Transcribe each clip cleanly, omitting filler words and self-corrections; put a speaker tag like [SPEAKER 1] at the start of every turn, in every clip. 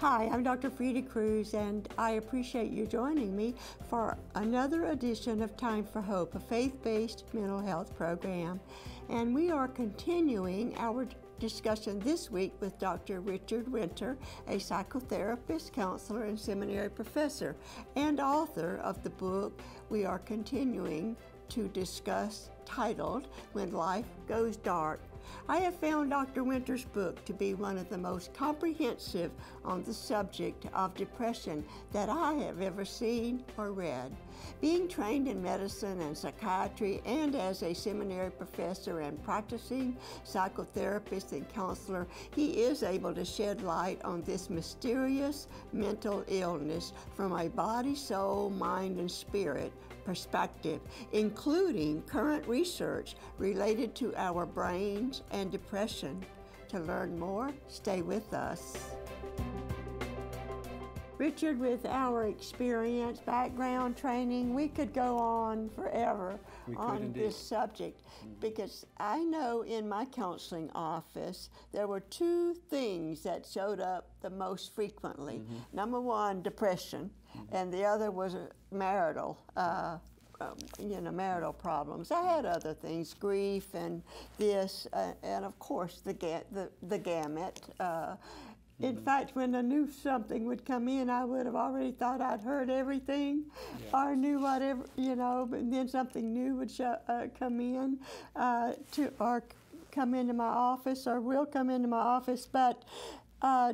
[SPEAKER 1] Hi, I'm Dr. Freda Cruz, and I appreciate you joining me for another edition of Time for Hope, a faith-based mental health program. And we are continuing our discussion this week with Dr. Richard Winter, a psychotherapist, counselor, and seminary professor, and author of the book we are continuing to discuss, titled When Life Goes Dark. I have found Dr. Winter's book to be one of the most comprehensive on the subject of depression that I have ever seen or read. Being trained in medicine and psychiatry and as a seminary professor and practicing psychotherapist and counselor, he is able to shed light on this mysterious mental illness from a body, soul, mind, and spirit perspective, including current research related to our brains and depression. To learn more, stay with us. Richard, with our experience, background, training, we could go on forever on this subject, because I know in my counseling office there were two things that showed up the most frequently. Number one, depression, and the other was marital problems. I had other things, grief and this, and of course the gamut. In fact, when I knew something would come in, I would have already thought I'd heard everything, or knew whatever, but then something new would come in, or come into my office, or will come into my office. But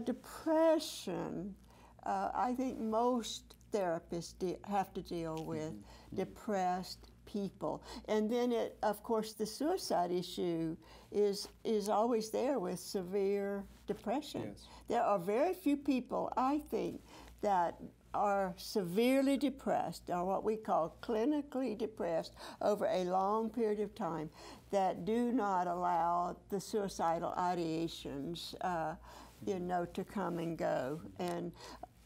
[SPEAKER 1] depression, I think most therapists have to deal with depressed people. And then, of course, the suicide issue is always there with severe depression.
[SPEAKER 2] Yes.
[SPEAKER 1] There are very few people, I think, that are severely depressed, or what we call clinically depressed, over a long period of time, that do not allow the suicidal ideations, to come and go. And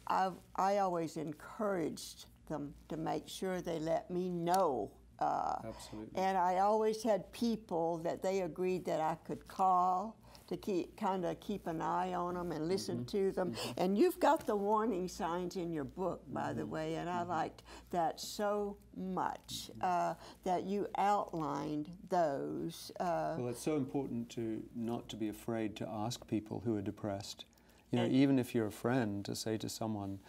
[SPEAKER 1] I always encouraged them to make sure they let me know.
[SPEAKER 2] Absolutely.
[SPEAKER 1] And I always had people that they agreed that I could call to keep an eye on them and listen to them. And you've got the warning signs in your book, by the way, and I liked that so much, that you outlined those.
[SPEAKER 2] Well, it's so important not to be afraid to ask people who are depressed. Even if you're a friend, to say to someone,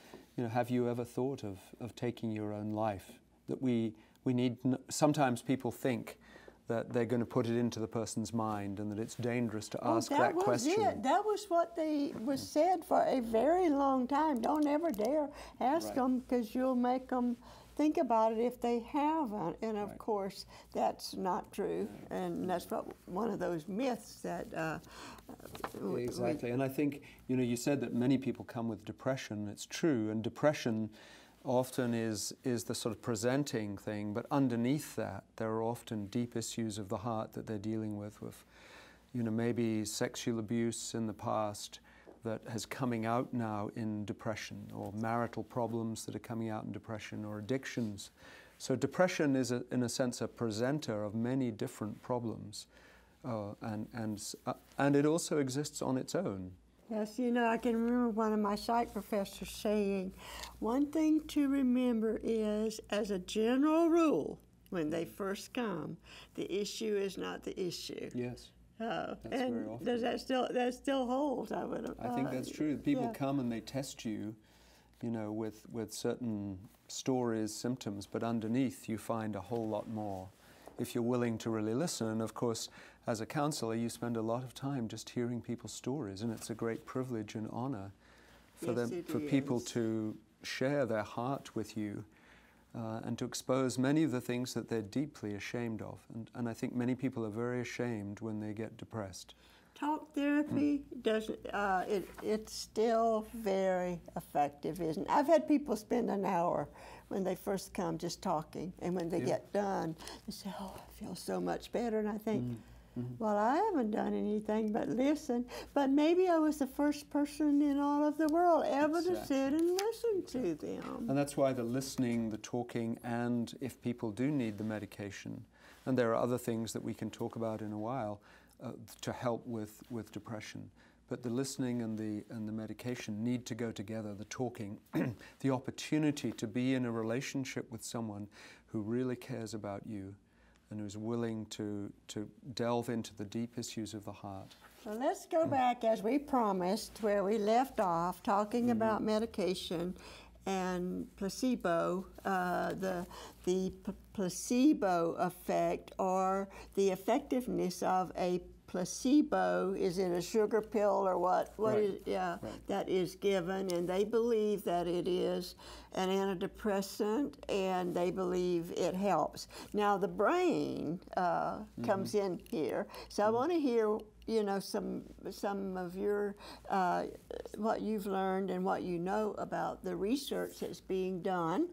[SPEAKER 2] have you ever thought of taking your own life? That we need, sometimes people think that they're going to put it into the person's mind and that it's dangerous to ask that question.
[SPEAKER 1] That was what was said for a very long time. Don't ever dare ask them, because you'll make them think about it if they haven't. And of course, that's not true. And that's one of those myths that
[SPEAKER 2] exactly. And I think, you said that many people come with depression. It's true. And depression often is the sort of presenting thing, but underneath that there are often deep issues of the heart that they're dealing with maybe sexual abuse in the past that has coming out now in depression, or marital problems that are coming out in depression, or addictions. So depression is in a sense a presenter of many different problems, and it also exists on its own.
[SPEAKER 1] Yes, I can remember one of my psych professors saying, one thing to remember is, as a general rule, when they first come, the issue is not the issue.
[SPEAKER 2] Yes.
[SPEAKER 1] That's
[SPEAKER 2] very often.
[SPEAKER 1] Does that still holds? I
[SPEAKER 2] think that's true. People come and they test you, with certain stories, symptoms, but underneath you find a whole lot more if you're willing to really listen. And of course, as a counselor, you spend a lot of time just hearing people's stories, and it's a great privilege and honor for people to share their heart with you, and to expose many of the things that they're deeply ashamed of. And I think many people are very ashamed when they get depressed.
[SPEAKER 1] Talk therapy it's still very effective, isn't it? I've had people spend an hour when they first come just talking, and when they get done, they say, "Oh, I feel so much better." And I think, well, I haven't done anything but listen, but maybe I was the first person in all of the world ever to sit and listen to them.
[SPEAKER 2] And that's why the listening, the talking, and if people do need the medication, and there are other things that we can talk about in a while, to help with depression. but the listening and the medication need to go together, the talking, the opportunity to be in a relationship with someone who really cares about you and who's willing to delve into the deep issues of the heart.
[SPEAKER 1] So let's go back, as we promised, where we left off, talking about medication and placebo, the placebo effect, or the effectiveness of a placebo. Is it a sugar pill or what? That is given, and they believe that it is an antidepressant, and they believe it helps. Now the brain comes in here, so I want to hear, you know, some of your what you've learned and what you know about the research that's being done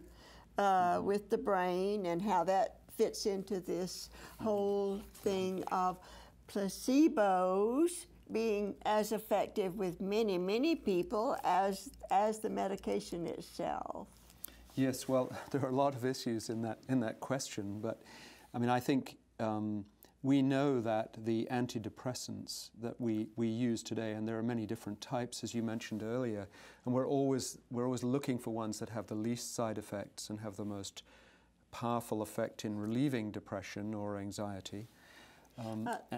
[SPEAKER 1] with the brain and how that fits into this whole thing of placebos being as effective with many, many people as the medication itself.
[SPEAKER 2] Yes, well, there are a lot of issues in that question, but I mean, I think we know that the antidepressants that we use today, and there are many different types, as you mentioned earlier, and we're always looking for ones that have the least side effects and have the most powerful effect in relieving depression or anxiety.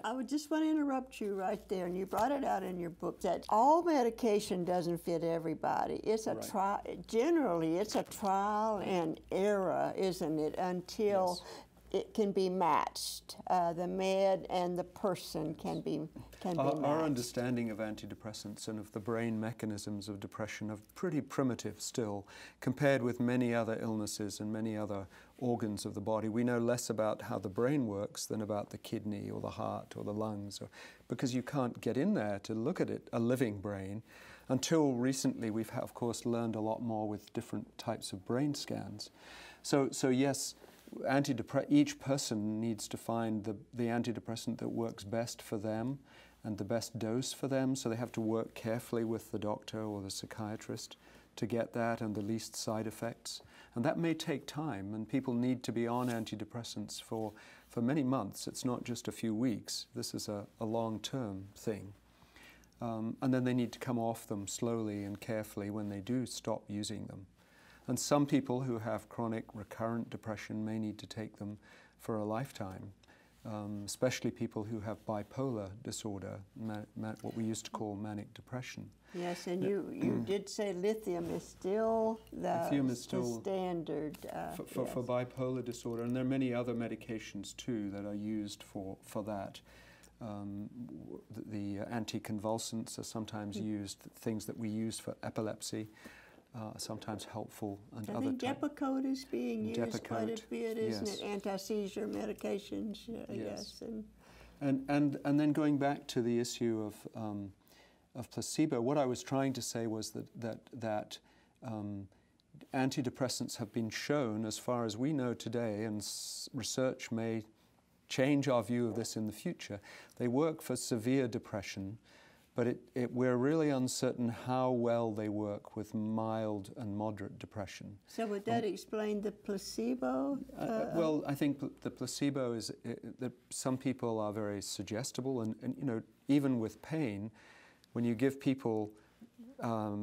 [SPEAKER 1] I would just want to interrupt you right there, and you brought it out in your book that all medication doesn't fit everybody. It's a generally it's a trial and error, isn't it, until it can be matched. The med and the person can be matched.
[SPEAKER 2] Our understanding of antidepressants and of the brain mechanisms of depression are pretty primitive still, compared with many other illnesses and many other organs of the body. We know less about how the brain works than about the kidney or the heart or the lungs, because you can't get in there to look at it, a living brain. Until recently, we've of course learned a lot more with different types of brain scans. So yes, each person needs to find the antidepressant that works best for them and the best dose for them, so they have to work carefully with the doctor or the psychiatrist to get that and the least side effects. And that may take time, and people need to be on antidepressants for many months. It's not just a few weeks. This is a long-term thing. And then they need to come off them slowly and carefully when they do stop using them. And some people who have chronic recurrent depression may need to take them for a lifetime, especially people who have bipolar disorder, what we used to call manic depression.
[SPEAKER 1] Yes, and you did say lithium is still the standard.
[SPEAKER 2] For bipolar disorder, and there are many other medications too that are used for that. The anticonvulsants are sometimes used, things that we use for epilepsy. Sometimes helpful, and
[SPEAKER 1] I think Depakote is being used quite a bit, isn't it? Anti-seizure medications, yes.
[SPEAKER 2] And then going back to the issue of placebo, what I was trying to say was that antidepressants have been shown, as far as we know today, and research may change our view of this in the future. They work for severe depression, but we're really uncertain how well they work with mild and moderate depression.
[SPEAKER 1] So would that explain the placebo?
[SPEAKER 2] Well, I think the placebo is that some people are very suggestible, and you know, even with pain, when you give people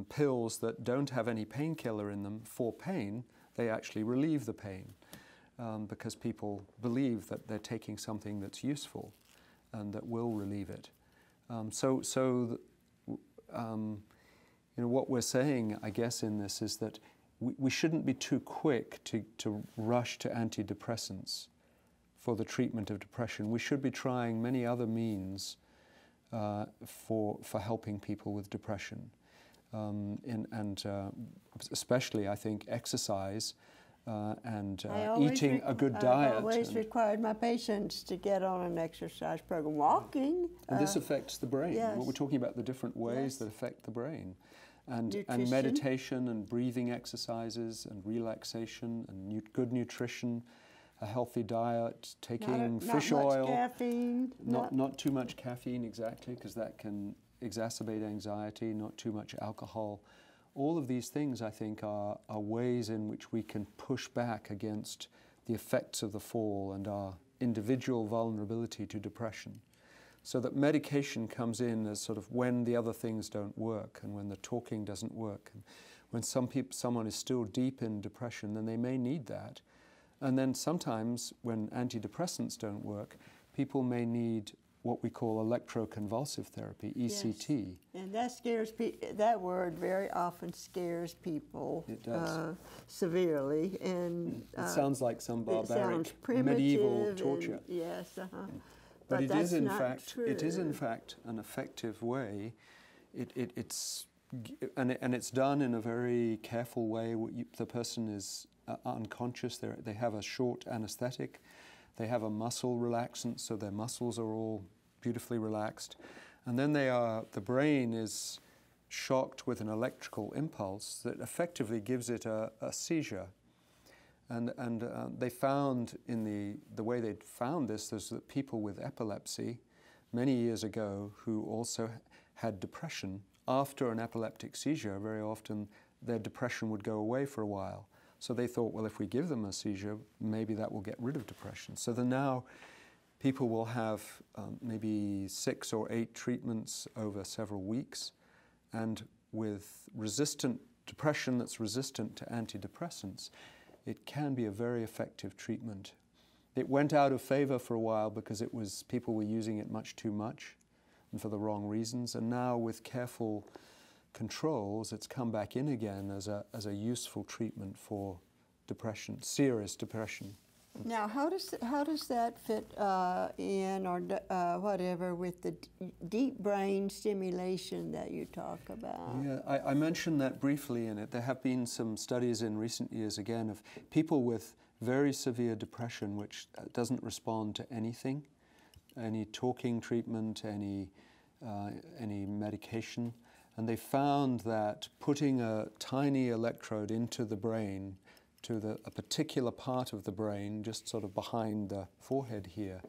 [SPEAKER 2] pills that don't have any painkiller in them for pain, they actually relieve the pain because people believe that they're taking something that's useful and that will relieve it. You know, what we're saying, I guess, in this is that we shouldn't be too quick to rush to antidepressants for the treatment of depression. We should be trying many other means for helping people with depression, especially, I think, exercise. Eating a good diet.
[SPEAKER 1] I've always required my patients to get on an exercise program, walking.
[SPEAKER 2] And this affects the brain.
[SPEAKER 1] Yes.
[SPEAKER 2] We're talking about the different ways that affect the brain. And
[SPEAKER 1] Nutrition.
[SPEAKER 2] Meditation and breathing exercises and relaxation and good nutrition, a healthy diet, taking fish oil.
[SPEAKER 1] Not much caffeine.
[SPEAKER 2] Not too much caffeine, exactly, because that can exacerbate anxiety, not too much alcohol. All of these things, I think, are ways in which we can push back against the effects of the fall and our individual vulnerability to depression. So that medication comes in as sort of when the other things don't work and when the talking doesn't work. And when someone is still deep in depression, then they may need that. And then sometimes when antidepressants don't work, people may need what we call electroconvulsive therapy, ECT.
[SPEAKER 1] Yes. And that scares that word very often scares people.
[SPEAKER 2] It does.
[SPEAKER 1] Severely. And
[SPEAKER 2] it sounds like some barbaric
[SPEAKER 1] primitive
[SPEAKER 2] medieval torture.
[SPEAKER 1] Yes,
[SPEAKER 2] But it
[SPEAKER 1] that's
[SPEAKER 2] is in
[SPEAKER 1] not
[SPEAKER 2] fact
[SPEAKER 1] true.
[SPEAKER 2] it is in fact an effective way. It's done in a very careful way. The person is unconscious. They have a short anesthetic. They have a muscle relaxant, so their muscles are all beautifully relaxed. And then the brain is shocked with an electrical impulse that effectively gives it a seizure. And they found in the way they'd found this is that people with epilepsy many years ago who also had depression, after an epileptic seizure, very often their depression would go away for a while. So they thought, well, if we give them a seizure, maybe that will get rid of depression. So then now people will have maybe 6 or 8 treatments over several weeks, and with resistant depression that's resistant to antidepressants, it can be a very effective treatment. It went out of favor for a while because people were using it much too much and for the wrong reasons, and now with careful controls, it's come back in again as a useful treatment for depression, serious depression.
[SPEAKER 1] Now, how does that fit in, or whatever, with the deep brain stimulation that you talk about?
[SPEAKER 2] Yeah, I mentioned that briefly in it. There have been some studies in recent years, again, of people with very severe depression which doesn't respond to anything, any talking treatment, any medication. And they found that putting a tiny electrode into the brain, to a particular part of the brain, just sort of behind the forehead here,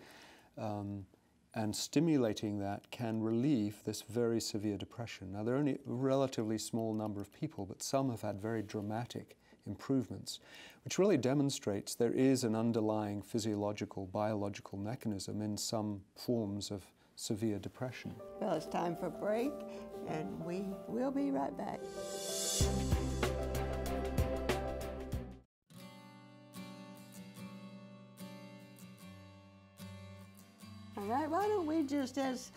[SPEAKER 2] and stimulating that can relieve this very severe depression. Now, there are only a relatively small number of people, but some have had very dramatic improvements, which really demonstrates there is an underlying physiological, biological mechanism in some forms of severe depression.
[SPEAKER 1] Well, it's time for a break, and we will be right back. All right, why don't we just, as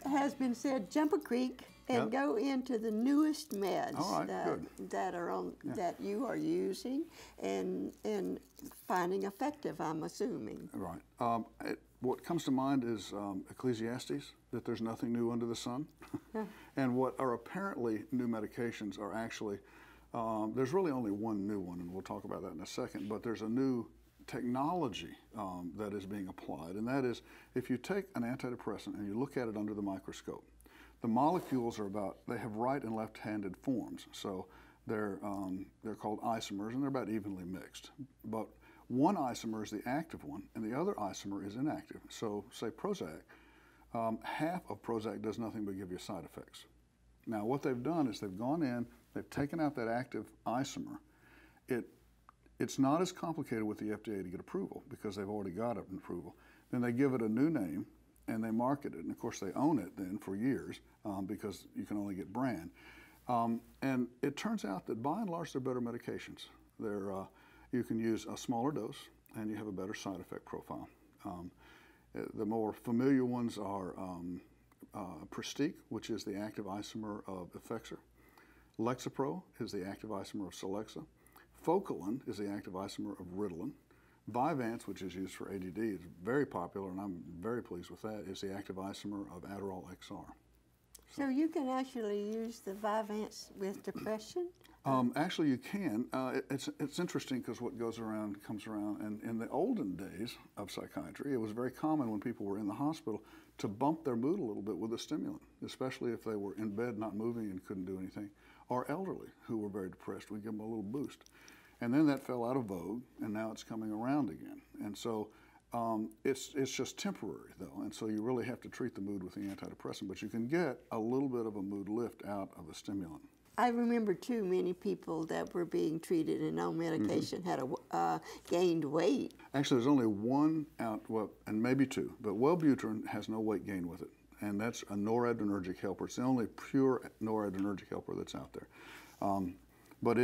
[SPEAKER 1] has been said, jump a creek and go into the newest meds that you are using and finding effective, I'm assuming.
[SPEAKER 3] Right. What comes to mind is Ecclesiastes, that there's nothing new under the sun. And what are apparently new medications are actually, there's really only one new one, and we'll talk about that in a second, but there's a new technology that is being applied, and that is, if you take an antidepressant and you look at it under the microscope, the molecules they have right and left-handed forms, so they're called isomers, and they're about evenly mixed. But one isomer is the active one, and the other isomer is inactive. So, say Prozac, half of Prozac does nothing but give you side effects. Now, what they've done is they've gone in, they've taken out that active isomer. It's not as complicated with the FDA to get approval because they've already got an approval. Then they give it a new name and they market it. And of course they own it then for years because you can only get brand. And it turns out that by and large they're better medications. You can use a smaller dose and you have a better side effect profile. The more familiar ones are Pristique, which is the active isomer of Effexor. Lexapro is the active isomer of Celexa. Focalin is the active isomer of Ritalin. Vyvanse, which is used for ADD, is very popular, and I'm very pleased with that, is the active isomer of Adderall XR.
[SPEAKER 1] So you can actually use the Vyvanse with depression?
[SPEAKER 3] Actually, you can. It's interesting because what goes around comes around. And in the olden days of psychiatry, it was very common when people were in the hospital to bump their mood a little bit with a stimulant, especially if they were in bed not moving and couldn't do anything, or elderly who were very depressed. We'd give them a little boost. And then that fell out of vogue, and now it's coming around again. And so it's just temporary, though, and so you really have to treat the mood with the antidepressant, but you can get a little bit of a mood lift out of a stimulant.
[SPEAKER 1] I remember, too, many people that were being treated and on medication had gained weight.
[SPEAKER 3] Actually, there's only one and maybe two, but Wellbutrin has no weight gain with it. and that's a noradrenergic helper. It's the only pure noradrenergic helper that's out there. But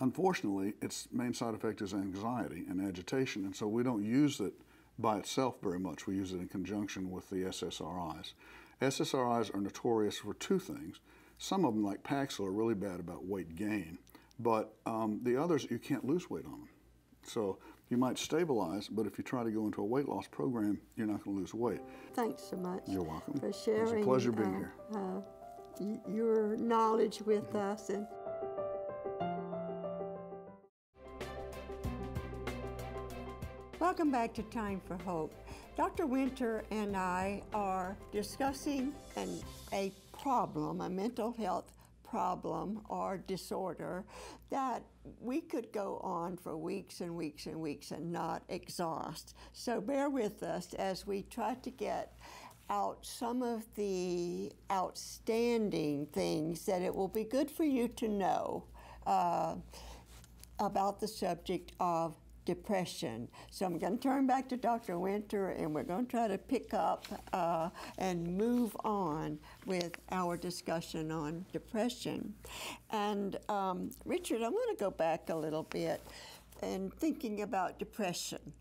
[SPEAKER 3] unfortunately, its main side effect is anxiety and agitation, and so we don't use it by itself very much. We use it in conjunction with the SSRIs. SSRIs are notorious for two things. Some of them, like Paxil, are really bad about weight gain, but the others, you can't lose weight on them. So you might stabilize, but if you try to go into a weight loss program, you're not going to lose weight.
[SPEAKER 1] Thanks so much.
[SPEAKER 3] You're welcome.
[SPEAKER 1] For sharing.
[SPEAKER 3] It's a pleasure being here.
[SPEAKER 1] Your knowledge with us. And welcome back to Time for Hope. Dr. Winter and I are discussing a problem, a mental health problem or disorder that we could go on for weeks and weeks and weeks and not exhaust. So bear with us as we try to get out some of the outstanding things that it will be good for you to know about the subject of depression. So I'm going to turn back to Dr. Winter, and we're going to try to pick up and move on with our discussion on depression. And Richard, I want to go back a little bit and thinking about depression.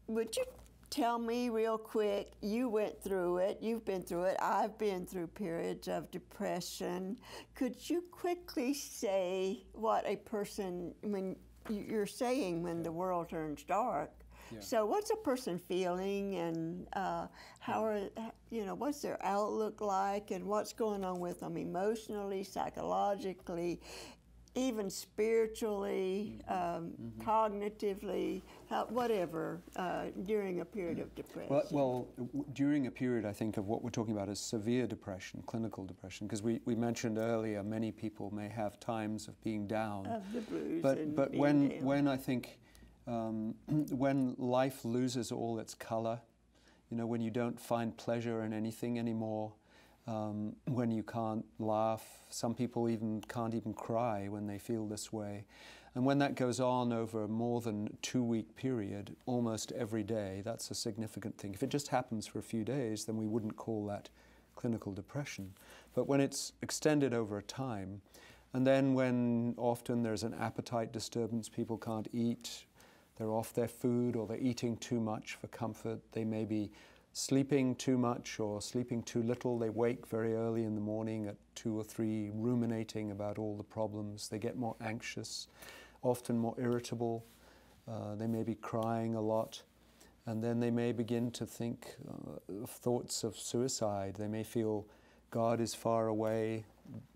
[SPEAKER 1] Would you tell me real quick, you went through it, you've been through it, I've been through periods of depression. Could you quickly say what a person, when you're saying when the world turns dark, so what's a person feeling, and how are, what's their outlook like, and what's going on with them emotionally, psychologically, even spiritually, cognitively, whatever, during a period of depression?
[SPEAKER 2] Well, during a period, I think, of what we're talking about is severe depression, clinical depression, because we mentioned earlier many people may have times of being down.
[SPEAKER 1] Of the blues.
[SPEAKER 2] But when I think, when life loses all its color, when you don't find pleasure in anything anymore, when you can't laugh, some people even can't even cry when they feel this way. And when that goes on over a more than 2-week period, almost every day, that's a significant thing. If it just happens for a few days, then we wouldn't call that clinical depression. But when it's extended over a time, and then when often there's an appetite disturbance, people can't eat, they're off their food, or they're eating too much for comfort, they may be sleeping too much or sleeping too little. They wake very early in the morning at 2 or 3, ruminating about all the problems. They get more anxious, often more irritable. They may be crying a lot. And then they may begin to think of thoughts of suicide. They may feel God is far away,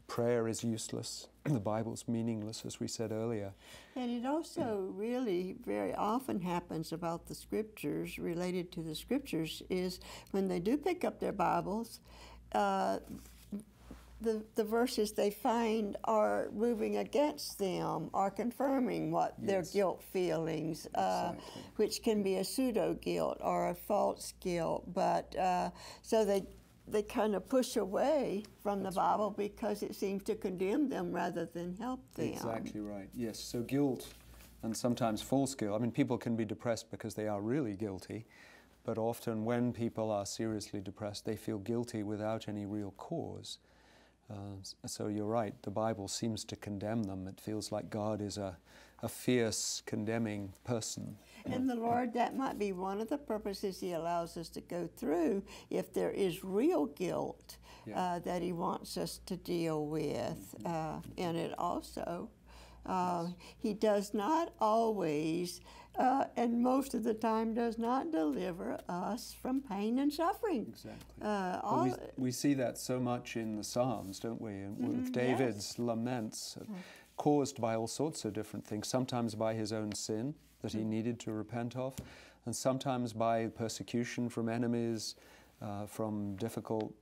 [SPEAKER 2] prayer is useless, the Bible's meaningless, as we said earlier.
[SPEAKER 1] And it also really very often happens about the scriptures, related to the scriptures, is when they do pick up their Bibles, the verses they find are moving against them, are confirming what their guilt feelings, which can be a pseudo-guilt or a false guilt. But so they kind of push away from the Bible because it seems to condemn them rather than help them.
[SPEAKER 2] Exactly right, yes. So guilt, and sometimes false guilt. I mean, people can be depressed because they are really guilty, but often when people are seriously depressed, they feel guilty without any real cause. So you're right, the Bible seems to condemn them. It feels like God is a fierce, condemning person.
[SPEAKER 1] And the Lord, that might be one of the purposes He allows us to go through, if there is real guilt that He wants us to deal with. And it also, He does not always, and most of the time does not deliver us from pain and suffering.
[SPEAKER 2] Exactly. We see that so much in the Psalms, don't we? And with David's laments, caused by all sorts of different things, sometimes by his own sin that he needed to repent of, and sometimes by persecution from enemies, from difficult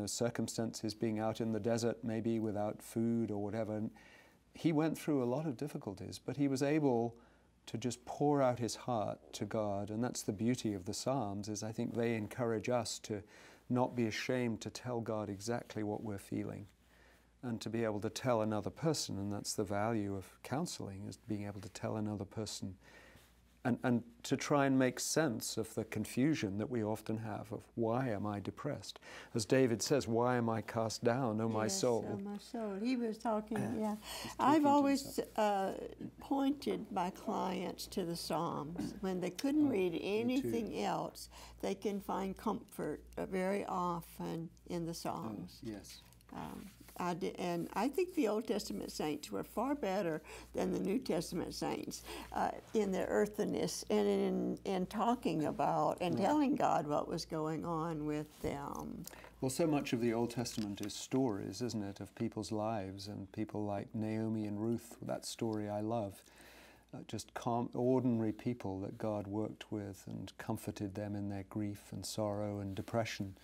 [SPEAKER 2] circumstances, being out in the desert maybe without food or whatever. And he went through a lot of difficulties, but he was able to just pour out his heart to God. And that's the beauty of the Psalms, is I think they encourage us to not be ashamed to tell God exactly what we're feeling, and to be able to tell another person. And that's the value of counseling, is being able to tell another person and to try and make sense of the confusion that we often have of why am I depressed? As David says, why am I cast down, O my soul?
[SPEAKER 1] Yes, oh my soul. He was talking, yeah. I've always pointed my clients to the Psalms. When they couldn't read anything else, they can find comfort very often in the Psalms.
[SPEAKER 2] Yes.
[SPEAKER 1] And I think the Old Testament saints were far better than the New Testament saints in their earthiness and in talking about and telling God what was going on with them.
[SPEAKER 2] Well, so much of the Old Testament is stories, isn't it, of people's lives, and people like Naomi and Ruth. That story I love. Just ordinary people that God worked with and comforted them in their grief and sorrow and depression.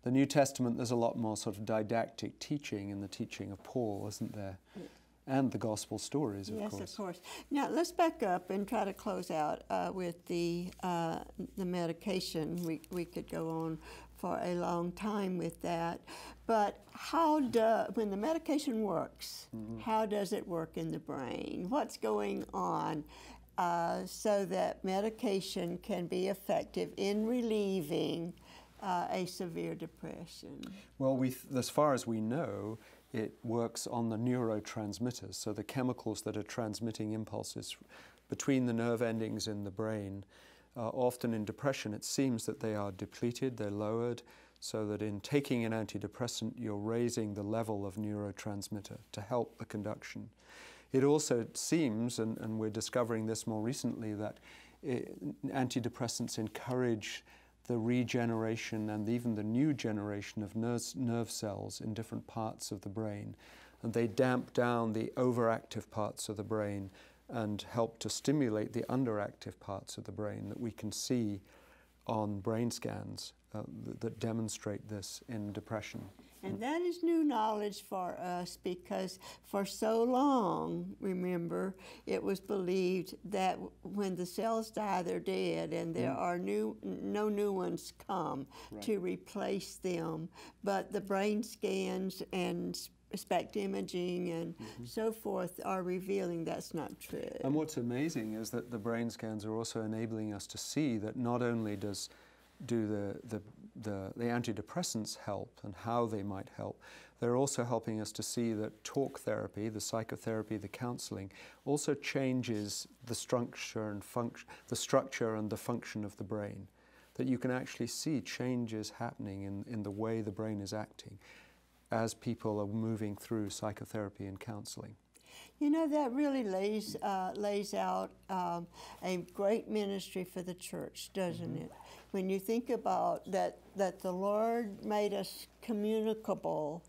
[SPEAKER 2] The New Testament, there's a lot more sort of didactic teaching in the teaching of Paul, isn't there? Yes. And the gospel stories, of course.
[SPEAKER 1] Yes, of course. Now, let's back up and try to close out with the medication. We could go on for a long time with that. But when the medication works, how does it work in the brain? What's going on so that medication can be effective in relieving a severe depression?
[SPEAKER 2] Well, as far as we know, it works on the neurotransmitters, so the chemicals that are transmitting impulses between the nerve endings in the brain. Often in depression, it seems that they are depleted, they're lowered, so that in taking an antidepressant, you're raising the level of neurotransmitter to help the conduction. It also seems, and we're discovering this more recently, that antidepressants encourage the regeneration and even the new generation of nerve cells in different parts of the brain. And they damp down the overactive parts of the brain and help to stimulate the underactive parts of the brain that we can see on brain scans that demonstrate this in depression.
[SPEAKER 1] And that is new knowledge for us, because for so long, remember, it was believed that when the cells die, they're dead, and there are no new ones come to replace them. But the brain scans and SPECT imaging and so forth are revealing that's not true.
[SPEAKER 2] And what's amazing is that the brain scans are also enabling us to see that not only do the antidepressants help and how they might help, they're also helping us to see that talk therapy, the psychotherapy, the counseling, also changes the structure and the function of the brain. That you can actually see changes happening in the way the brain is acting as people are moving through psychotherapy and counseling.
[SPEAKER 1] You know, that really lays out a great ministry for the church, doesn't it? When you think about that the Lord made us communicable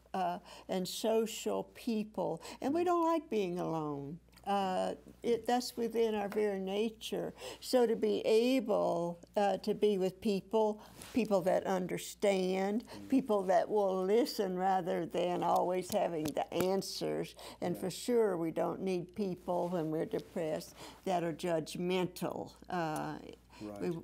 [SPEAKER 1] and social people, and we don't like being alone. That's within our very nature. So to be able to be with people that understand, people that will listen rather than always having the answers. And for sure, we don't need people when we're depressed that are judgmental.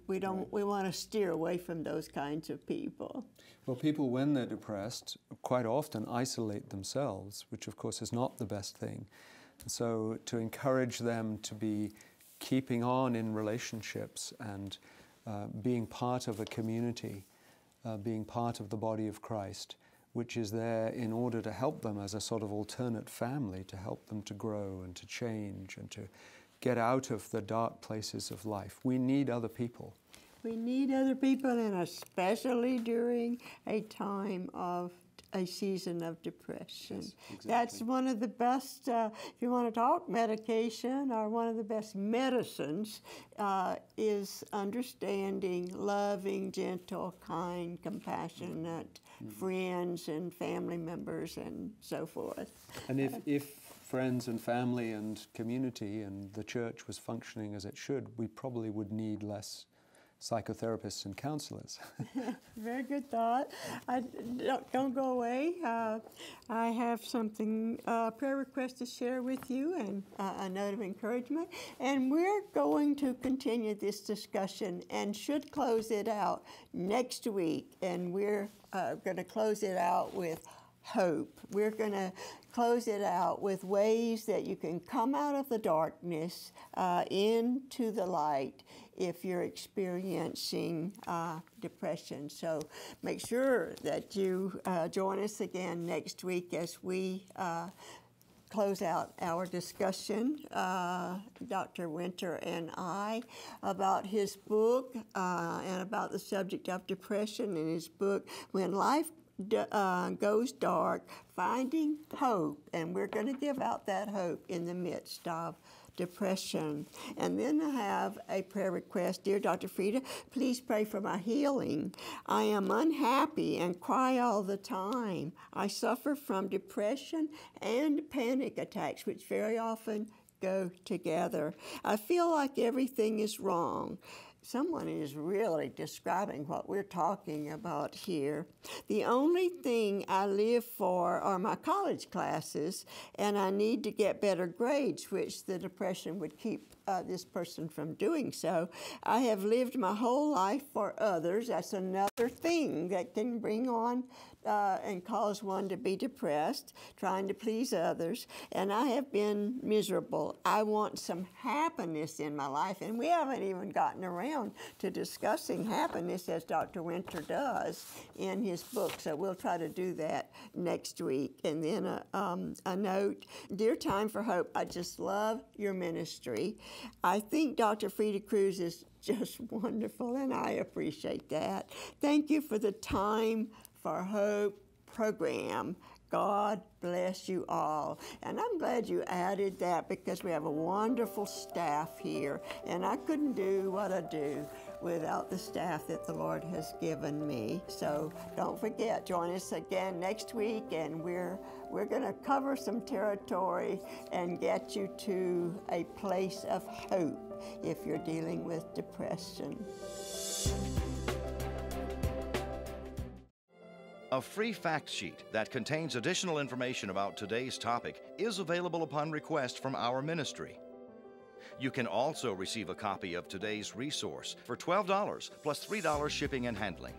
[SPEAKER 1] We want to steer away from those kinds of people.
[SPEAKER 2] Well, people, when they're depressed, quite often isolate themselves, which of course is not the best thing. So to encourage them to be keeping on in relationships and being part of a community, being part of the body of Christ, which is there in order to help them as a sort of alternate family, to help them to grow and to change and to get out of the dark places of life. We need other people.
[SPEAKER 1] We need other people, and especially during a time of a season of depression.
[SPEAKER 2] Yes, exactly.
[SPEAKER 1] That's one of the best, if you want to talk medication, or one of the best medicines is understanding, loving, gentle, kind, compassionate friends and family members and so forth.
[SPEAKER 2] And if friends and family and community and the church was functioning as it should, we probably would need less psychotherapists and counselors.
[SPEAKER 1] Very good thought. Don't go away. I have something, prayer request to share with you, and a note of encouragement. And we're going to continue this discussion and should close it out next week. And we're going to close it out with hope. We're going to close it out with ways that you can come out of the darkness into the light if you're experiencing depression. So make sure that you join us again next week as we close out our discussion, Dr. Winter and I, about his book and about the subject of depression in his book, When Life Goes Dark, Finding Hope. And we're going to give out that hope in the midst of depression. And then I have a prayer request. Dear Dr. Freda, please pray for my healing. I am unhappy and cry all the time. I suffer from depression and panic attacks, which very often go together. I feel like everything is wrong. Someone is really describing what we're talking about here. The only thing I live for are my college classes, and I need to get better grades, which the depression would keep this person from doing so. I have lived my whole life for others. That's another thing that can bring on and cause one to be depressed, trying to please others, and I have been miserable. I want some happiness in my life, and we haven't even gotten around to discussing happiness as Dr. Winter does in his book, so we'll try to do that next week. And then a note, Dear Time for Hope, I just love your ministry. I think Dr. Freda Cruz is just wonderful, and I appreciate that. Thank you for the Time for Hope program. God bless you all. And I'm glad you added that, because we have a wonderful staff here, and I couldn't do what I do without the staff that the Lord has given me. So don't forget, join us again next week, and we're going to cover some territory and get you to a place of hope if you're dealing with depression.
[SPEAKER 4] A free fact sheet that contains additional information about today's topic is available upon request from our ministry. You can also receive a copy of today's resource for $12 plus $3 shipping and handling.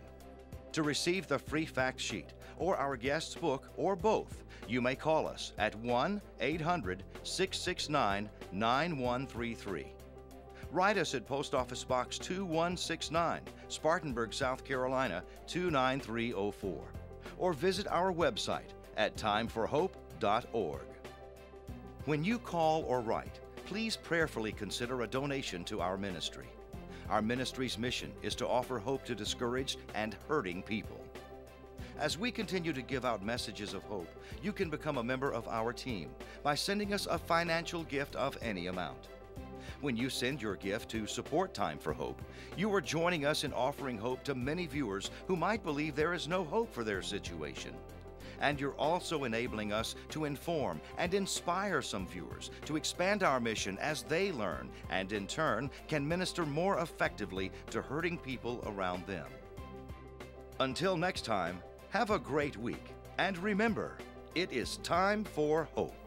[SPEAKER 4] To receive the free fact sheet or our guest's book or both, you may call us at 1-800-669-9133. Write us at Post Office Box 2169, Spartanburg, South Carolina 29304, or visit our website at timeforhope.org. When you call or write, please prayerfully consider a donation to our ministry. Our ministry's mission is to offer hope to discouraged and hurting people. As we continue to give out messages of hope, you can become a member of our team by sending us a financial gift of any amount. When you send your gift to support Time for Hope, you are joining us in offering hope to many viewers who might believe there is no hope for their situation. And you're also enabling us to inform and inspire some viewers to expand our mission as they learn and in turn can minister more effectively to hurting people around them. Until next time, have a great week, and remember, it is time for hope.